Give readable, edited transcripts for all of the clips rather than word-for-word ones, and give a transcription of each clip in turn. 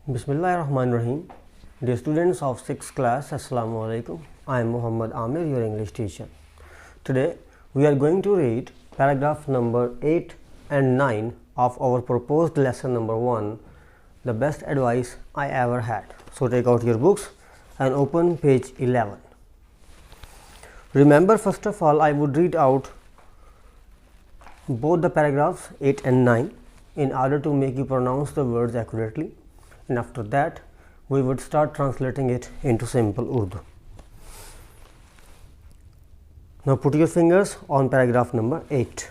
Bismillahirrahmanirrahim. Dear students of 6th class, Assalamu alaikum. I am Muhammad Amir, your English teacher. Today we are going to read paragraph number 8 and 9 of our proposed lesson number 1, the best advice I ever had. So take out your books and open page 11. Remember, first of all, I would read out both the paragraphs 8 and 9 in order to make you pronounce the words accurately, and after that we would start translating it into simple Urdu. Now put your fingers on paragraph number 8.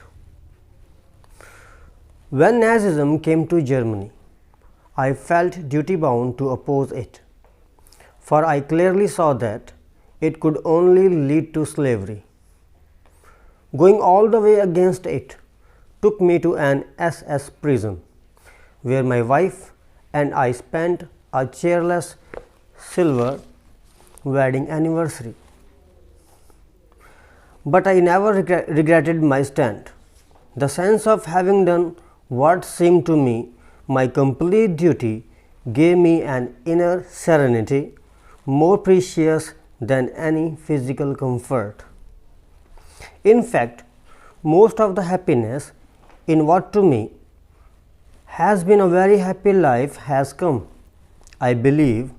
When Nazism came to Germany, I felt duty bound to oppose it, for I clearly saw that it could only lead to slavery. Going all the way against it took me to an SS prison, where my wife and I spent a cheerless silver wedding anniversary. But I never regretted my stand. The sense of having done what seemed to me my complete duty gave me an inner serenity more precious than any physical comfort. In fact, most of the happiness in what to me has been a very happy life has come, I believe,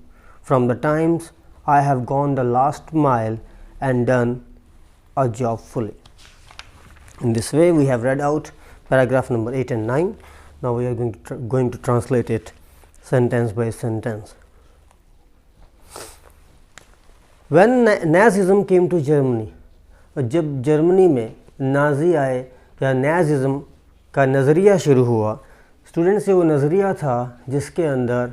from the times I have gone the last mile and done a job fully. In this way, we have read out paragraph number 8 and 9. Now we are going to translate it sentence by sentence. When Nazism came to Germany, जब Germany में Nazi आए या Nazism का नज़रिया शुरू हुआ, student से वो नज़रिया था जिसके अंदर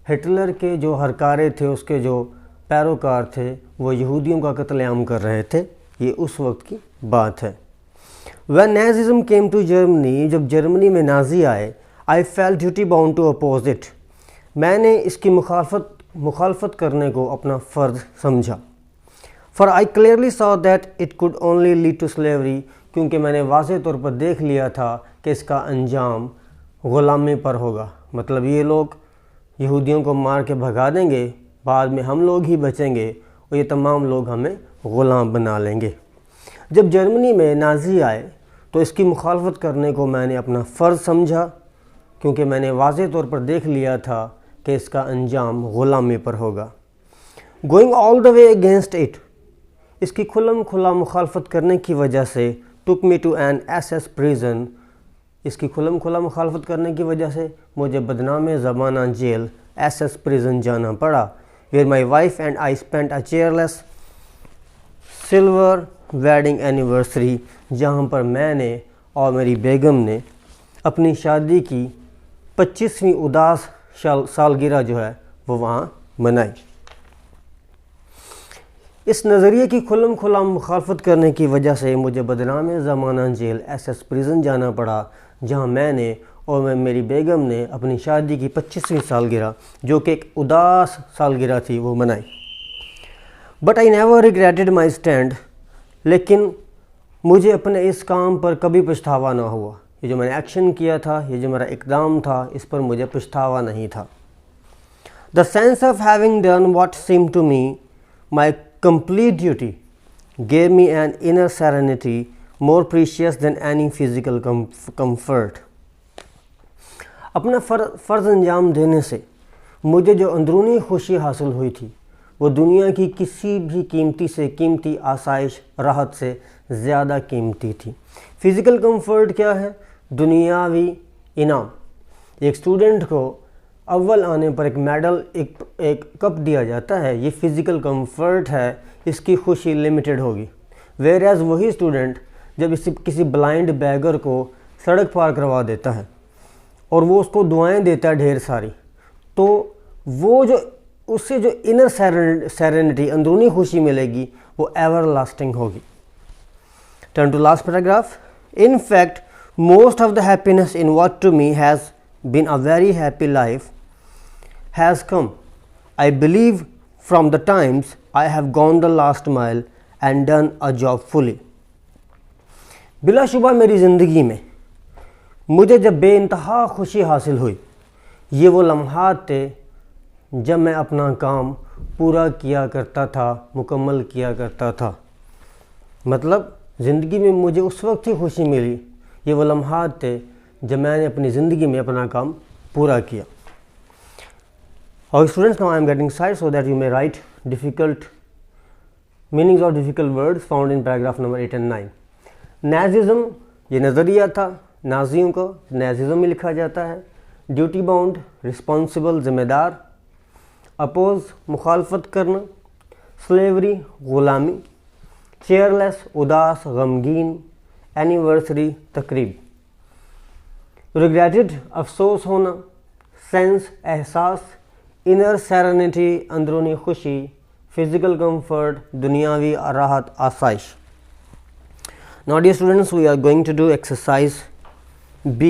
हिटलर के जो हरकारे थे, उसके जो पैरोकार थे, वो यहूदियों का कत्लेआम कर रहे थे. ये उस वक्त की बात है. When Nazism came to Germany, जब जर्मनी में नाजी आए, I felt duty bound to oppose it, मैंने इसकी मुखालफत करने को अपना फ़र्ज़ समझा. For I clearly saw that it could only lead to slavery, क्योंकि मैंने वाज़ेह तौर पर देख लिया था कि इसका अंजाम ग़ुलामी पर होगा. मतलब ये लोग यहूदियों को मार के भगा देंगे, बाद में हम लोग ही बचेंगे और ये तमाम लोग हमें ग़ुलाम बना लेंगे. जब जर्मनी में नाजी आए तो इसकी मुखालफत करने को मैंने अपना फ़र्ज़ समझा, क्योंकि मैंने वाज़ेह तौर पर देख लिया था कि इसका अंजाम ग़ुलामी पर होगा. Going all the way against it, इसकी खुल्लम खुल्ला मुखालफत करने की वजह से, took me to an SS prison, इसकी खुल्लम खुल्ला मुखालफत करने की वजह से मुझे बदनाम ज़माना जेल SS प्रिजन जाना पड़ा. Where my wife and I spent a chairless silver wedding anniversary, जहाँ पर मैंने और मेरी बेगम ने अपनी शादी की 25वीं उदास सालगिरह जो है वो वहाँ मनाई. इस नज़रिए की खुल्लम खुल्ला मुखालफत करने की वजह से मुझे बदनाम ज़माना जेल SS प्रिजन जाना पड़ा, जहाँ मैंने और मेरी बेगम ने अपनी शादी की 25वीं सालगिरह, जो कि एक उदास सालगिरह थी, वो मनाई. But I never regretted my stand, लेकिन मुझे अपने इस काम पर कभी पछतावा ना हुआ. ये जो मैंने एक्शन किया था, ये जो मेरा इक़दाम था, इस पर मुझे पछतावा नहीं था. The sense of having done what seemed to me my complete duty gave me an inner serenity more precious than any physical comfort. अपना फ़र्ज़ अंजाम देने से मुझे जो अंदरूनी खुशी हासिल हुई थी, वो दुनिया की किसी भी कीमती से कीमती आसाइश राहत से ज़्यादा कीमती थी. फ़िज़िकल कंफर्ट क्या है? दुनियावी इनाम. एक स्टूडेंट को अव्वल आने पर एक मेडल, एक कप दिया जाता है, ये फ़िज़िकल कंफर्ट है, इसकी खुशी लिमिटेड होगी. वेयर एज़ वही स्टूडेंट जब किसी ब्लाइंड बैगर को सड़क पार करवा देता है और वो उसको दुआएं देता है ढेर सारी, तो वो जो उससे जो इनर सेरेनिटी, अंदरूनी खुशी मिलेगी, वो एवर लास्टिंग होगी. Turn to last paragraph. In fact most of the happiness in what to me has been a very happy life has come, I believe, from the times I have gone the last mile and done a job fully. बिलाशुबा मेरी ज़िंदगी में मुझे जब बेइंतहा खुशी हासिल हुई ये वो लम्हात थे जब मैं अपना काम पूरा किया करता था, मुकम्मल किया करता था। मतलब ज़िंदगी में मुझे उस वक्त ही खुशी मिली, ये वो लम्हात थे जब मैंने अपनी ज़िंदगी में अपना काम पूरा किया। और students, now I am getting side so that you may right difficult meanings of difficult words found in paragraph number 8 and 9। नाज़िज़म ये नज़रिया था, नाजियों को नाज़िज़म में लिखा जाता है। ड्यूटी बाउंड रिस्पॉन्सिबल ज़िम्मेदार। अपोज मुखालफत करना। स्लेवरी ग़ुलामी। चेयरलेस उदास गमगीन। एनिवर्सरी तकरीब। रिग्रेटेड अफसोस होना। सेंस एहसास। इनर सेरेनिटी अंदरूनी खुशी। फिज़िकल कंफर्ट दुनियावी राहत आसाइश। Now dear students, we are going to do exercise B.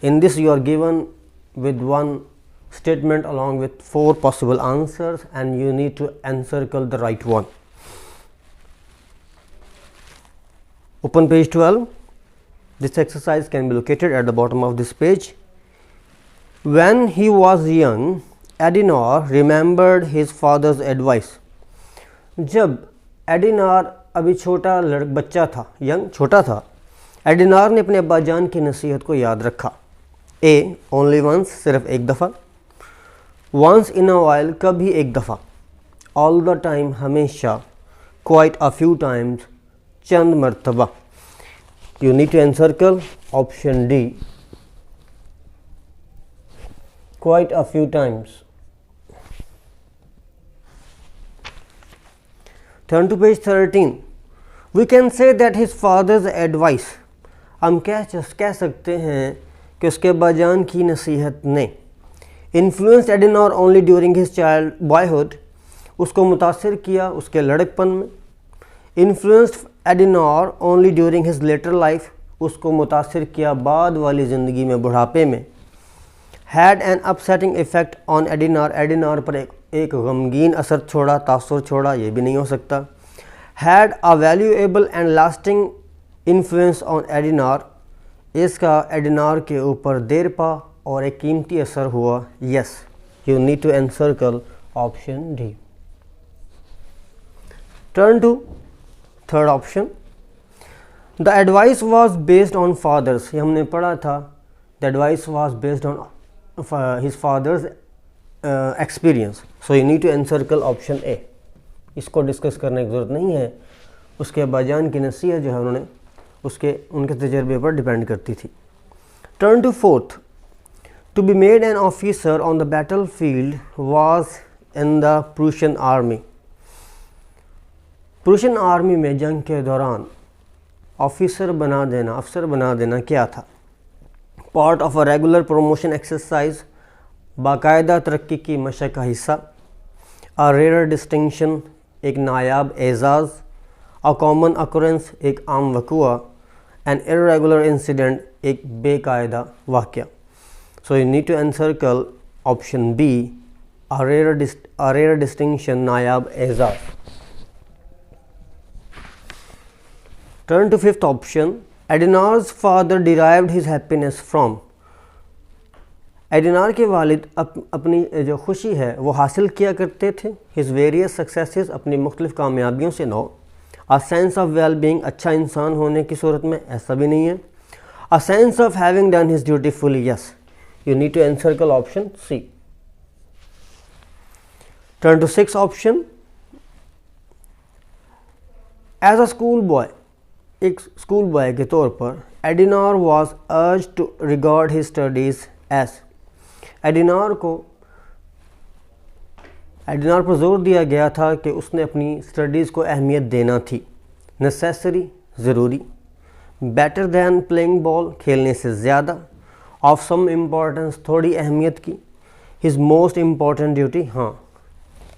In this you are given with one statement along with 4 possible answers and you need to encircle the right one. Open page 12. This exercise can be located at the bottom of this page. When he was young, Adenauer remembered his father's advice. जब एडिनॉर अभी छोटा बच्चा था, young छोटा था, एडिनॉर ने अपने अब्बा जान की नसीहत को याद रखा। ए ओनली वंस सिर्फ एक दफ़ा। वंस इन अ वाइल कभी एक दफ़ा। ऑल द टाइम हमेशा। क्वाइट अ फ्यू टाइम्स चंद मरतबा। You need to encircle option D, quite a few times. Turn to page 13. We can say that his father's advice, हम कह सकते हैं कि उसके अब्बाजान की नसीहत ने influenced Adenauer only during his boyhood, उसको मुतासिर किया उसके लड़कपन में। influenced Adenauer only during his later life, उसको मुतासिर किया बाद वाली ज़िंदगी में, बुढ़ापे में। had an upsetting effect on Adenauer, एडिनॉर पर एक गमगीन असर छोड़ा, तासुर छोड़ा, ये भी नहीं हो सकता। had a valuable and lasting influence on Adenauer, इसका एडिनॉर के ऊपर देर पा और एक कीमती असर हुआ। yes, you need to encircle option D. Turn to third option. The advice was based on fathers, ये हमने पढ़ा था। The advice was based on his father's experience, so you need to encircle option A. इसको discuss करने की ज़रूरत नहीं है, उसके अब्बाजान की नसीहत जो है उनके तजर्बे पर डिपेंड करती थी। Turn to fourth. To be made an officer on the battlefield was in the Prussian army. Prussian army में जंग के दौरान अफसर बना देना क्या था? Part of a regular promotion exercise, बाकायदा तरक्की की मशक का हिस्सा। अ रेयर डिस्टिंक्शन, एक नायाब एजाज़। अ कॉमन अकुरेंस, एक आम वक़ुआ। एन इर्रेगुलर इंसिडेंट, एक बेकायदा वाक़या। So you need to encircle option B, a rare distinction, नायाब एजाज़। Turn to fifth option. Adenauer's father derived his happiness from. Adenauer के वालिद अपनी जो खुशी है वो हासिल किया करते थे हिज वेरियस सक्सेसेस, अपनी मुख्तलिफ कामयाबियों से। No. A sense of well being, अच्छा इंसान होने की सूरत में, ऐसा भी नहीं है। A sense of having done his duty fully, yes, you need to encircle option C. Turn to six option. As a school boy, एक स्कूल बॉय के तौर पर Adenauer was urged to regard his studies as. Adenauer पर जोर दिया गया था कि उसने अपनी स्टडीज़ को अहमियत देना थी। नेसेसरी, ज़रूरी। बेटर दैन प्लेइंग बॉल, खेलने से ज़्यादा। ऑफ सम इम्पॉर्टेंस, थोड़ी अहमियत की। हिज मोस्ट इम्पॉर्टेंट ड्यूटी, हाँ,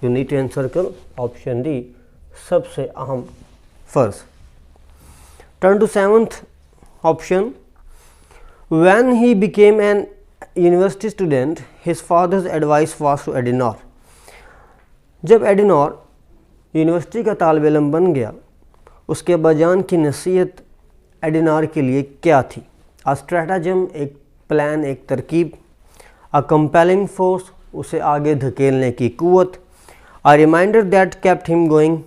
you need to encircle option D, सबसे अहम फ़र्ज़. Turn to seventh option. When he became an university student his father's advice was to Adenauer. जब एडिनॉर यूनिवर्सिटी का तालिब इल्म बन गया, उसके अब्बाजान की नसीहत एडिनॉर के लिए क्या थी? अ स्ट्रैटेजम, एक प्लान, एक तरकीब। अ कंपेलिंग फोर्स, उसे आगे धकेलने की कुव्वत। A reminder that kept him going,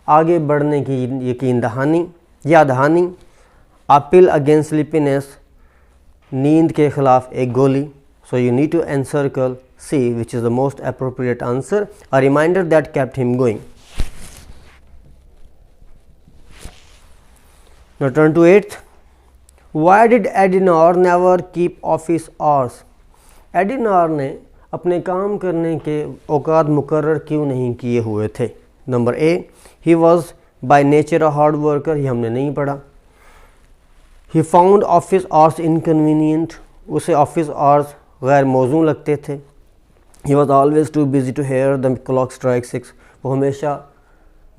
आगे बढ़ने की यकीन दहानी या दहानी। अ पिल अगेंस्ट स्लीपीनेस, नींद के खिलाफ एक गोली। So you need to encircle C which is the most appropriate answer, a reminder that kept him going. Now turn to 8th. Why did Adenauer never keep office hours? एडिनॉर ने अपने काम करने के औकात मुकर्रर क्यों नहीं किए हुए थे? Number A, he was by nature a hard worker, ये हमने नहीं पढ़ा। He found office hours inconvenient, उसे ऑफिस आवर्स गैर मौजूद लगते थे। He was always too busy to hear the clock strike 6, वो हमेशा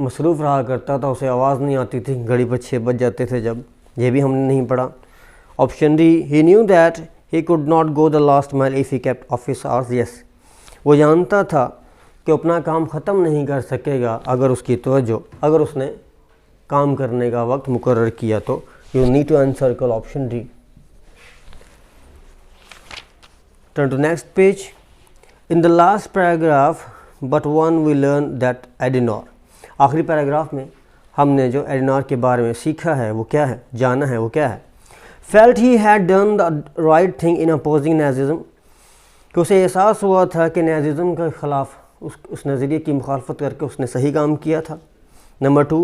मसरूफ़ रहा करता था, उसे आवाज़ नहीं आती थी घड़ी पर 6 बज जाते थे जब, ये भी हमने नहीं पढ़ा। Option D, he knew that he could not go the last mile if he kept office hours. Yes, वो जानता था कि अपना काम ख़त्म नहीं कर सकेगा अगर उसकी तवज्जो, अगर उसने काम करने का वक्त मुकर्रर किया तो। You need to encircle option D. Turn to next page. In the last paragraph but one we learn that Adenauer, आखिरी पैराग्राफ में हमने जो एडिनॉर के बारे में सीखा है वो क्या है, जाना है वो क्या है। Felt he had done the right thing in opposing Nazism, कि उसे एहसास हुआ था कि नाजिज़म के ख़िलाफ़ उस नज़रिए की मुखालफत करके उसने सही काम किया था। Number 2,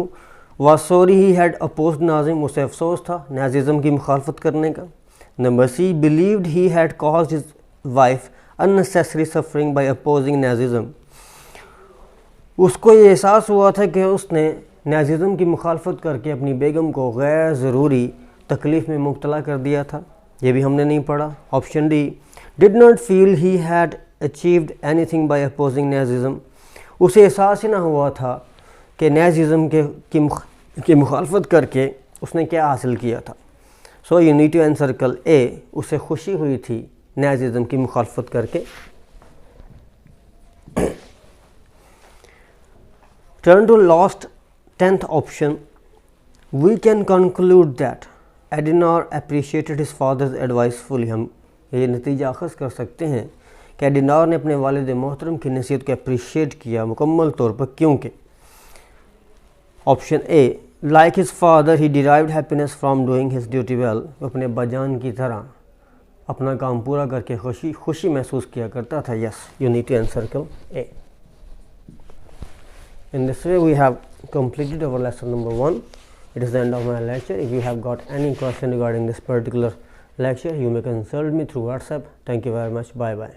was sorry he had opposed Nazism, उसे अफसोस था नाजिज़म की मुखालफत करने का। Number C, believed he had caused his wife unnecessary suffering by opposing Nazism, उसको ये एहसास हुआ था कि उसने नाजिज़म की मुखालफत करके अपनी बेगम को गैर ज़रूरी तकलीफ़ में मुब्तला कर दिया था, ये भी हमने नहीं पढ़ा। Option D, did not feel he had achieved anything bye opposing Nazism, उसे एहसास ही ना हुआ था कि नाजिज़म की मुखालफत करके उसने क्या हासिल किया था। So you need to encircle a, उसे खुशी हुई थी नाजिज़म की मुखालफत करके। Turn to last 10th option. We can conclude that Adenauer appreciated his father's advice fully. हम ये नतीजा अखज़ कर सकते हैं कि एडिनॉर ने अपने वालिद मोहतरम की नसीहत को अप्रिशिएट किया मुकम्मल तौर पर, क्योंकि option A, like his father he derived happiness from doing his duty well, अपने बजान की तरह अपना काम पूरा करके खुशी महसूस किया करता था। Yes, you need to encircle A. In this way we have completed our lesson number 1. It is the end of my lecture. If you have got any question regarding this particular lecture, you may consult me through WhatsApp. Thank you very much. Bye bye.